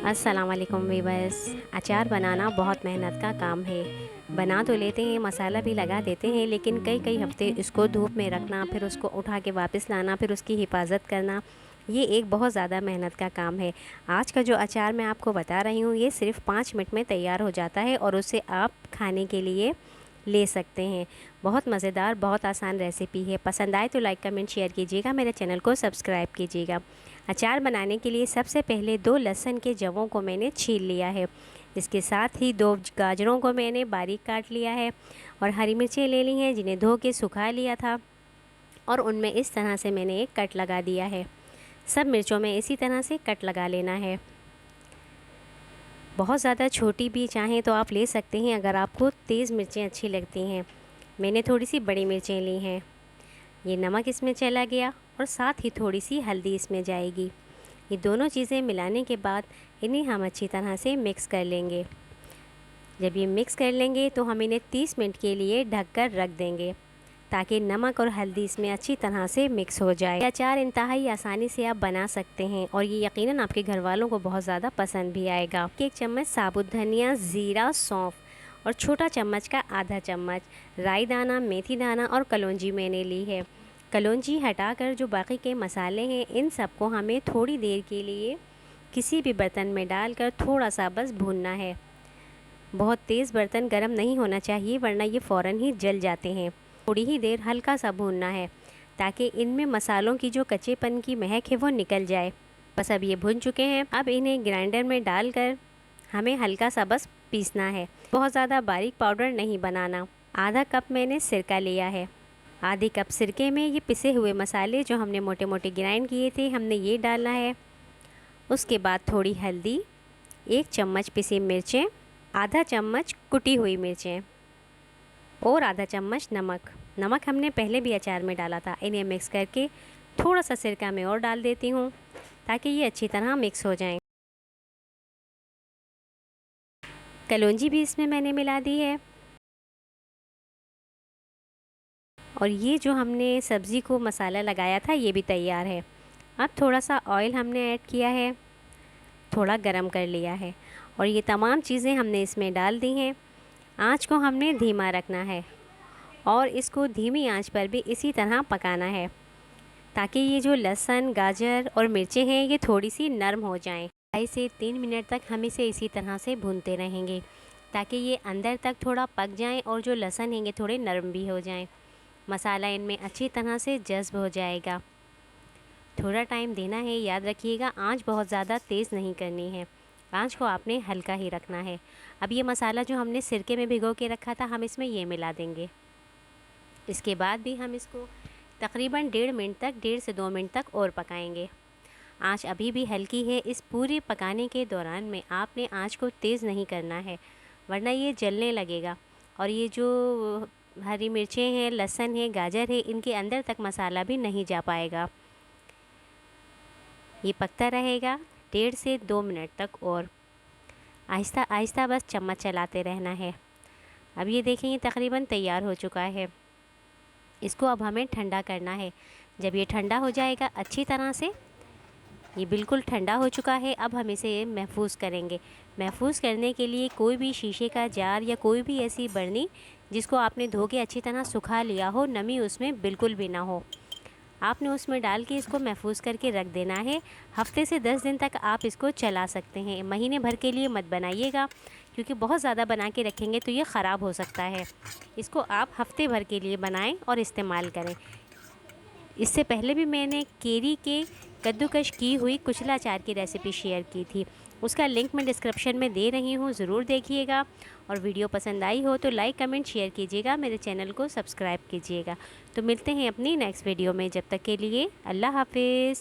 अस्सलाम वालेकुम वीवर्स। अचार बनाना बहुत मेहनत का काम है। बना तो लेते हैं, मसाला भी लगा देते हैं, लेकिन कई कई हफ्ते इसको धूप में रखना, फिर उसको उठा के वापस लाना, फिर उसकी हिफाजत करना, ये एक बहुत ज़्यादा मेहनत का काम है। आज का जो अचार मैं आपको बता रही हूँ, ये सिर्फ 5 मिनट में तैयार हो जाता है और उसे आप खाने के लिए ले सकते हैं। बहुत मज़ेदार, बहुत आसान रेसिपी है। पसंद आए तो लाइक कमेंट शेयर कीजिएगा, मेरे चैनल को सब्सक्राइब कीजिएगा। अचार बनाने के लिए सबसे पहले 2 लहसुन के जवों को मैंने छील लिया है। इसके साथ ही 2 गाजरों को मैंने बारीक काट लिया है और हरी मिर्चें ले ली हैं, जिन्हें धो के सुखा लिया था और उनमें इस तरह से मैंने एक कट लगा दिया है। सब मिर्चों में इसी तरह से कट लगा लेना है। बहुत ज़्यादा छोटी भी चाहें तो आप ले सकते हैं, अगर आपको तेज़ मिर्चें अच्छी लगती हैं। मैंने थोड़ी सी बड़ी मिर्चें ली हैं। ये नमक इसमें चला गया और साथ ही थोड़ी सी हल्दी इसमें जाएगी। ये दोनों चीज़ें मिलाने के बाद इन्हें हम अच्छी तरह से मिक्स कर लेंगे। जब ये मिक्स कर लेंगे तो हम इन्हें 30 मिनट के लिए ढक कर रख देंगे, ताकि नमक और हल्दी इसमें अच्छी तरह से मिक्स हो जाए। ये अचार इंतहाई आसानी से आप बना सकते हैं और ये यकीनन आपके घर वालों को बहुत ज़्यादा पसंद भी आएगा। 1 चम्मच साबुत धनिया, ज़ीरा, सौंफ और छोटा चम्मच का आधा चम्मच राई दाना, मेथी दाना और कलौंजी मैंने ली है। कलौंजी हटाकर जो बाकी के मसाले हैं, इन सबको हमें थोड़ी देर के लिए किसी भी बर्तन में डालकर थोड़ा सा बस भूनना है। बहुत तेज़ बर्तन गर्म नहीं होना चाहिए, वरना ये फ़ौरन ही जल जाते हैं। थोड़ी ही देर हल्का सा भूनना है, ताकि इनमें मसालों की जो कच्चेपन की महक है वो निकल जाए। बस अब ये भुन चुके हैं। अब इन्हें ग्राइंडर में डालकर हमें हल्का सा बस पीसना है। बहुत ज़्यादा बारीक पाउडर नहीं बनाना। आधा कप मैंने सिरका लिया है। आधे कप सिरके में ये पिसे हुए मसाले जो हमने मोटे मोटे ग्राइंड किए थे, हमने ये डालना है। उसके बाद थोड़ी हल्दी, 1 चम्मच पिसी मिर्चें, आधा चम्मच कुटी हुई मिर्चें और आधा चम्मच नमक। नमक हमने पहले भी अचार में डाला था। इन्हें मिक्स करके थोड़ा सा सिरका मैं और डाल देती हूँ, ताकि ये अच्छी तरह मिक्स हो जाएं। कलौंजी भी इसमें मैंने मिला दी है और ये जो हमने सब्ज़ी को मसाला लगाया था, ये भी तैयार है। अब थोड़ा सा ऑयल हमने ऐड किया है, थोड़ा गरम कर लिया है और ये तमाम चीज़ें हमने इसमें डाल दी हैं। आँच को हमने धीमा रखना है और इसको धीमी आंच पर भी इसी तरह पकाना है, ताकि ये जो लहसुन, गाजर और मिर्चें हैं, ये थोड़ी सी नरम हो जाएं। 2 से 3 मिनट तक हम इसे इसी तरह से भूनते रहेंगे, ताकि ये अंदर तक थोड़ा पक जाएं और जो लहसुन हैं ये थोड़े नरम भी हो जाएं। मसाला इनमें अच्छी तरह से जज़्ब हो जाएगा। थोड़ा टाइम देना है, याद रखिएगा। आंच बहुत ज़्यादा तेज़ नहीं करनी है, आंच को आपने हल्का ही रखना है। अब ये मसाला जो हमने सिरके में भिगो के रखा था, हम इसमें ये मिला देंगे। इसके बाद भी हम इसको तकरीबन 1.5 से 2 मिनट तक और पकाएंगे। आंच अभी भी हल्की है। इस पूरे पकाने के दौरान में आपने आंच को तेज़ नहीं करना है, वरना ये जलने लगेगा और ये जो हरी मिर्चें हैं, लहसुन है, गाजर है, इनके अंदर तक मसाला भी नहीं जा पाएगा। ये पकता रहेगा 1.5 से 2 मिनट तक और आहिस्ता आहिस्ता बस चम्मच चलाते रहना है। अब ये देखें, ये तकरीबन तैयार हो चुका है। इसको अब हमें ठंडा करना है। जब ये ठंडा हो जाएगा अच्छी तरह से, ये बिल्कुल ठंडा हो चुका है, अब हम इसे महफूज़ करेंगे। महफूज़ करने के लिए कोई भी शीशे का जार या कोई भी ऐसी बर्नी जिसको आपने धो के अच्छी तरह सुखा लिया हो, नमी उसमें बिल्कुल भी ना हो, आपने उसमें डाल के इसको महफूज़ करके रख देना है। हफ्ते से 10 दिन तक आप इसको चला सकते हैं। महीने भर के लिए मत बनाइएगा, क्योंकि बहुत ज़्यादा बना के रखेंगे तो ये ख़राब हो सकता है। इसको आप हफ्ते भर के लिए बनाएं और इस्तेमाल करें। इससे पहले भी मैंने केरी के कद्दूकश की हुई कुचला अचार की रेसिपी शेयर की थी, उसका लिंक मैं डिस्क्रिप्शन में दे रही हूँ, ज़रूर देखिएगा। और वीडियो पसंद आई हो तो लाइक कमेंट शेयर कीजिएगा, मेरे चैनल को सब्सक्राइब कीजिएगा। तो मिलते हैं अपनी नेक्स्ट वीडियो में, जब तक के लिए अल्लाह हाफिज़।